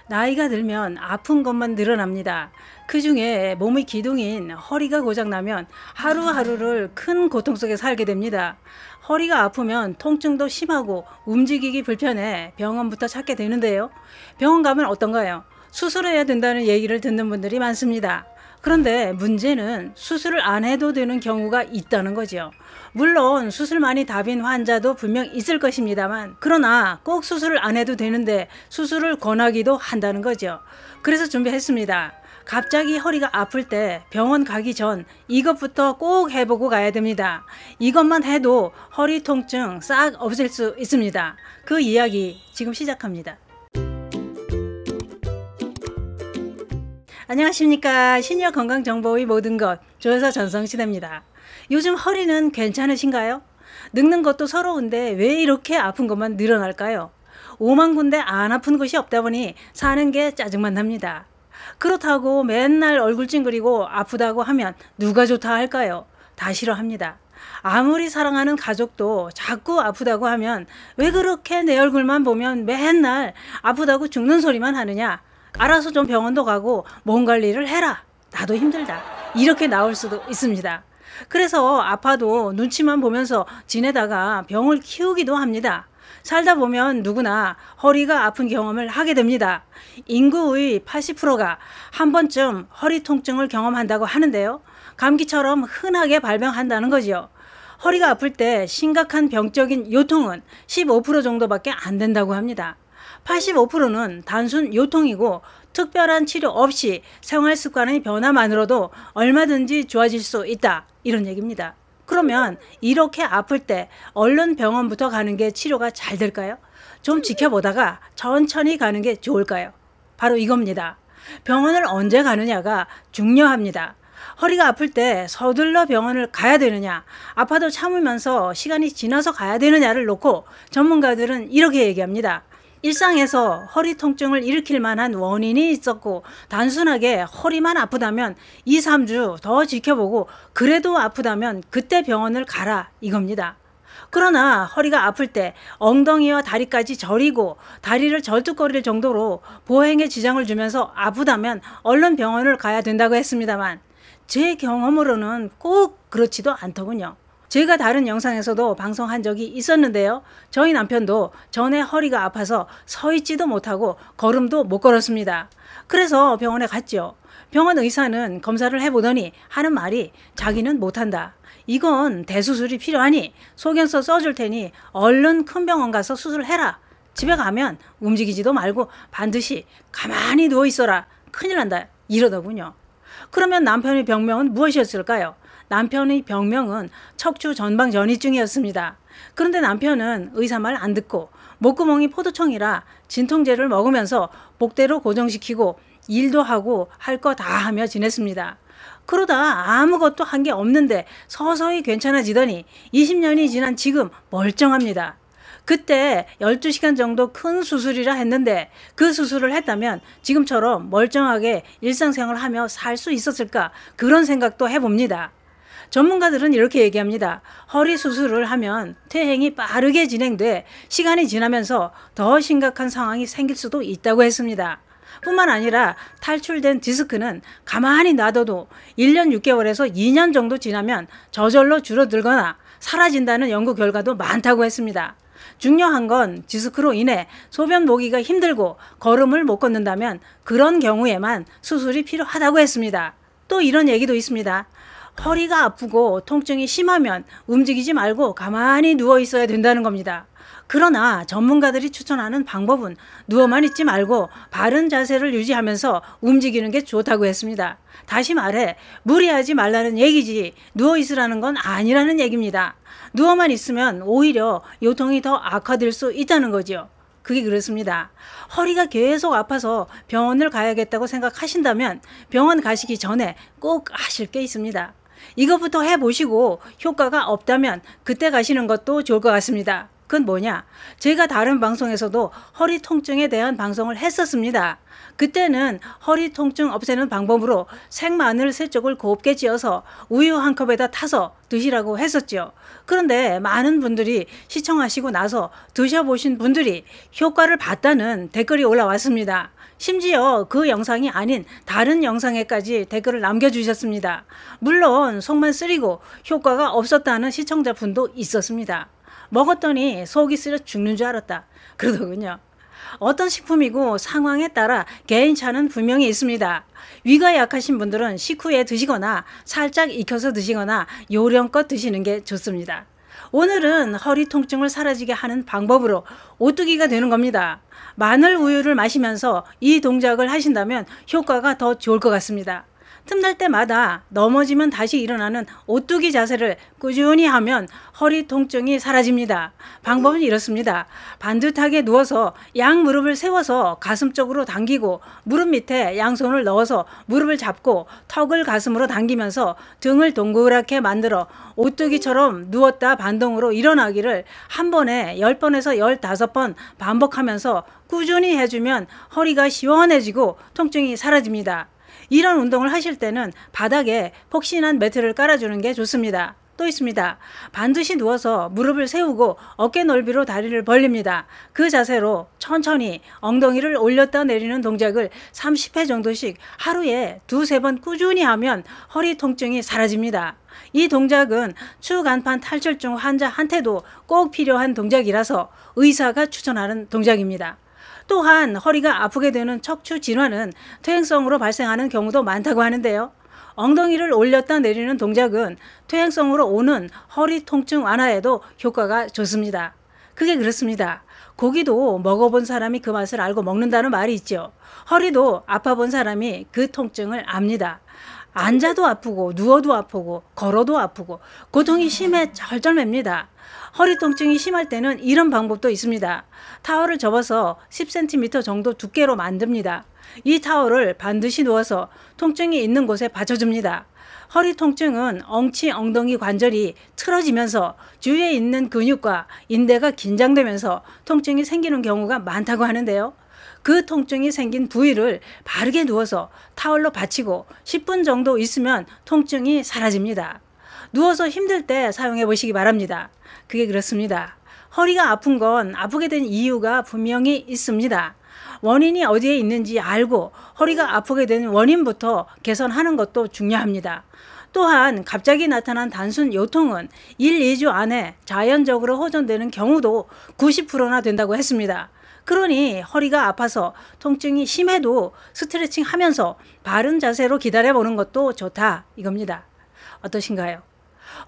나이가 들면 아픈 것만 늘어납니다. 그 중에 몸의 기둥인 허리가 고장나면 하루하루를 큰 고통 속에 살게 됩니다. 허리가 아프면 통증도 심하고 움직이기 불편해 병원부터 찾게 되는데요. 병원 가면 어떤가요? 수술해야 된다는 얘기를 듣는 분들이 많습니다. 그런데 문제는 수술을 안 해도 되는 경우가 있다는 거죠. 물론 수술만이 답인 환자도 분명 있을 것입니다만, 그러나 꼭 수술을 안 해도 되는데 수술을 권하기도 한다는 거죠. 그래서 준비했습니다. 갑자기 허리가 아플 때 병원 가기 전 이것부터 꼭 해보고 가야 됩니다. 이것만 해도 허리 통증 싹 없앨 수 있습니다. 그 이야기 지금 시작합니다. 안녕하십니까. 시니어 건강정보의 모든 것 조여사 전성시대입니다. 요즘 허리는 괜찮으신가요? 늙는 것도 서러운데 왜 이렇게 아픈 것만 늘어날까요? 5만 군데 안 아픈 곳이 없다 보니 사는 게 짜증만 납니다. 그렇다고 맨날 얼굴 찡그리고 아프다고 하면 누가 좋다 할까요? 다 싫어합니다. 아무리 사랑하는 가족도 자꾸 아프다고 하면 왜 그렇게 내 얼굴만 보면 맨날 아프다고 죽는 소리만 하느냐? 알아서 좀 병원도 가고 몸 관리를 해라. 나도 힘들다. 이렇게 나올 수도 있습니다. 그래서 아파도 눈치만 보면서 지내다가 병을 키우기도 합니다. 살다 보면 누구나 허리가 아픈 경험을 하게 됩니다. 인구의 80%가 한 번쯤 허리 통증을 경험한다고 하는데요. 감기처럼 흔하게 발병한다는 거죠. 허리가 아플 때 심각한 병적인 요통은 15% 정도밖에 안 된다고 합니다. 85%는 단순 요통이고 특별한 치료 없이 생활 습관의 변화만으로도 얼마든지 좋아질 수 있다. 이런 얘기입니다. 그러면 이렇게 아플 때 얼른 병원부터 가는 게 치료가 잘 될까요? 좀 지켜보다가 천천히 가는 게 좋을까요? 바로 이겁니다. 병원을 언제 가느냐가 중요합니다. 허리가 아플 때 서둘러 병원을 가야 되느냐, 아파도 참으면서 시간이 지나서 가야 되느냐를 놓고 전문가들은 이렇게 얘기합니다. 일상에서 허리 통증을 일으킬 만한 원인이 있었고 단순하게 허리만 아프다면 2, 3주 더 지켜보고 그래도 아프다면 그때 병원을 가라 이겁니다. 그러나 허리가 아플 때 엉덩이와 다리까지 저리고 다리를 절뚝거릴 정도로 보행에 지장을 주면서 아프다면 얼른 병원을 가야 된다고 했습니다만 제 경험으로는 꼭 그렇지도 않더군요. 제가 다른 영상에서도 방송한 적이 있었는데요. 저희 남편도 전에 허리가 아파서 서 있지도 못하고 걸음도 못 걸었습니다. 그래서 병원에 갔죠. 병원 의사는 검사를 해보더니 하는 말이 자기는 못한다. 이건 대수술이 필요하니 소견서 써줄 테니 얼른 큰 병원 가서 수술해라. 집에 가면 움직이지도 말고 반드시 가만히 누워 있어라. 큰일 난다. 이러더군요. 그러면 남편의 병명은 무엇이었을까요? 남편의 병명은 척추 전방 전이증이었습니다. 그런데 남편은 의사 말 안 듣고 목구멍이 포도청이라 진통제를 먹으면서 복대로 고정시키고 일도 하고 할 거 다 하며 지냈습니다. 그러다 아무것도 한 게 없는데 서서히 괜찮아지더니 20년이 지난 지금 멀쩡합니다. 그때 12시간 정도 큰 수술이라 했는데 그 수술을 했다면 지금처럼 멀쩡하게 일상생활을 하며 살 수 있었을까 그런 생각도 해봅니다. 전문가들은 이렇게 얘기합니다. 허리 수술을 하면 퇴행이 빠르게 진행돼 시간이 지나면서 더 심각한 상황이 생길 수도 있다고 했습니다. 뿐만 아니라 탈출된 디스크는 가만히 놔둬도 1년 6개월에서 2년 정도 지나면 저절로 줄어들거나 사라진다는 연구 결과도 많다고 했습니다. 중요한 건 디스크로 인해 소변 보기가 힘들고 걸음을 못 걷는다면 그런 경우에만 수술이 필요하다고 했습니다. 또 이런 얘기도 있습니다. 허리가 아프고 통증이 심하면 움직이지 말고 가만히 누워 있어야 된다는 겁니다. 그러나 전문가들이 추천하는 방법은 누워만 있지 말고 바른 자세를 유지하면서 움직이는 게 좋다고 했습니다. 다시 말해 무리하지 말라는 얘기지 누워 있으라는 건 아니라는 얘기입니다. 누워만 있으면 오히려 요통이 더 악화될 수 있다는 거죠. 그게 그렇습니다. 허리가 계속 아파서 병원을 가야겠다고 생각하신다면 병원 가시기 전에 꼭 하실 게 있습니다. 이것부터 해보시고 효과가 없다면 그때 가시는 것도 좋을 것 같습니다. 그건 뭐냐? 제가 다른 방송에서도 허리 통증에 대한 방송을 했었습니다. 그때는 허리 통증 없애는 방법으로 생마늘 3쪽을 곱게 찧어서 우유 한 컵에다 타서 드시라고 했었죠. 그런데 많은 분들이 시청하시고 나서 드셔보신 분들이 효과를 봤다는 댓글이 올라왔습니다. 심지어 그 영상이 아닌 다른 영상에까지 댓글을 남겨주셨습니다. 물론 속만 쓰리고 효과가 없었다는 시청자분도 있었습니다. 먹었더니 속이 쓰려 죽는 줄 알았다 그러더군요. 어떤 식품이고 상황에 따라 개인차는 분명히 있습니다. 위가 약하신 분들은 식후에 드시거나 살짝 익혀서 드시거나 요령껏 드시는 게 좋습니다. 오늘은 허리 통증을 사라지게 하는 방법으로 오뚜기가 되는 겁니다. 마늘 우유를 마시면서 이 동작을 하신다면 효과가 더 좋을 것 같습니다. 틈날 때마다 넘어지면 다시 일어나는 오뚜기 자세를 꾸준히 하면 허리 통증이 사라집니다. 방법은 이렇습니다. 반듯하게 누워서 양 무릎을 세워서 가슴 쪽으로 당기고 무릎 밑에 양손을 넣어서 무릎을 잡고 턱을 가슴으로 당기면서 등을 동그랗게 만들어 오뚜기처럼 누웠다 반동으로 일어나기를 한 번에 10번에서 15번 반복하면서 꾸준히 해주면 허리가 시원해지고 통증이 사라집니다. 이런 운동을 하실 때는 바닥에 폭신한 매트를 깔아주는 게 좋습니다. 또 있습니다. 반드시 누워서 무릎을 세우고 어깨 넓이로 다리를 벌립니다. 그 자세로 천천히 엉덩이를 올렸다 내리는 동작을 30회 정도씩 하루에 2-3번 꾸준히 하면 허리 통증이 사라집니다. 이 동작은 추간판 탈출증 환자한테도 꼭 필요한 동작이라서 의사가 추천하는 동작입니다. 또한 허리가 아프게 되는 척추 질환은 퇴행성으로 발생하는 경우도 많다고 하는데요. 엉덩이를 올렸다 내리는 동작은 퇴행성으로 오는 허리 통증 완화에도 효과가 좋습니다. 그게 그렇습니다. 고기도 먹어본 사람이 그 맛을 알고 먹는다는 말이 있죠. 허리도 아파본 사람이 그 통증을 압니다. 앉아도 아프고 누워도 아프고 걸어도 아프고 고통이 심해 절절맵니다. 허리 통증이 심할 때는 이런 방법도 있습니다. 타월을 접어서 10cm 정도 두께로 만듭니다. 이 타월을 반드시 누워서 통증이 있는 곳에 받쳐줍니다. 허리 통증은 엉치 엉덩이 관절이 틀어지면서 주위에 있는 근육과 인대가 긴장되면서 통증이 생기는 경우가 많다고 하는데요. 그 통증이 생긴 부위를 바르게 누워서 타월로 받치고 10분 정도 있으면 통증이 사라집니다. 누워서 힘들 때 사용해 보시기 바랍니다. 그게 그렇습니다. 허리가 아픈 건 아프게 된 이유가 분명히 있습니다. 원인이 어디에 있는지 알고 허리가 아프게 된 원인부터 개선하는 것도 중요합니다. 또한 갑자기 나타난 단순 요통은 1-2주 안에 자연적으로 호전되는 경우도 90%나 된다고 했습니다. 그러니 허리가 아파서 통증이 심해도 스트레칭 하면서 바른 자세로 기다려보는 것도 좋다 이겁니다. 어떠신가요?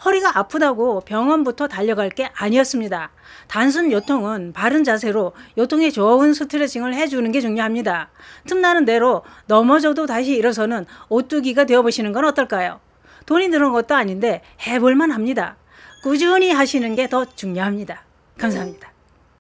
허리가 아프다고 병원부터 달려갈 게 아니었습니다. 단순 요통은 바른 자세로 요통에 좋은 스트레칭을 해주는 게 중요합니다. 틈나는 대로 넘어져도 다시 일어서는 오뚜기가 되어보시는 건 어떨까요? 돈이 드는 것도 아닌데 해볼만 합니다. 꾸준히 하시는 게 더 중요합니다. 감사합니다.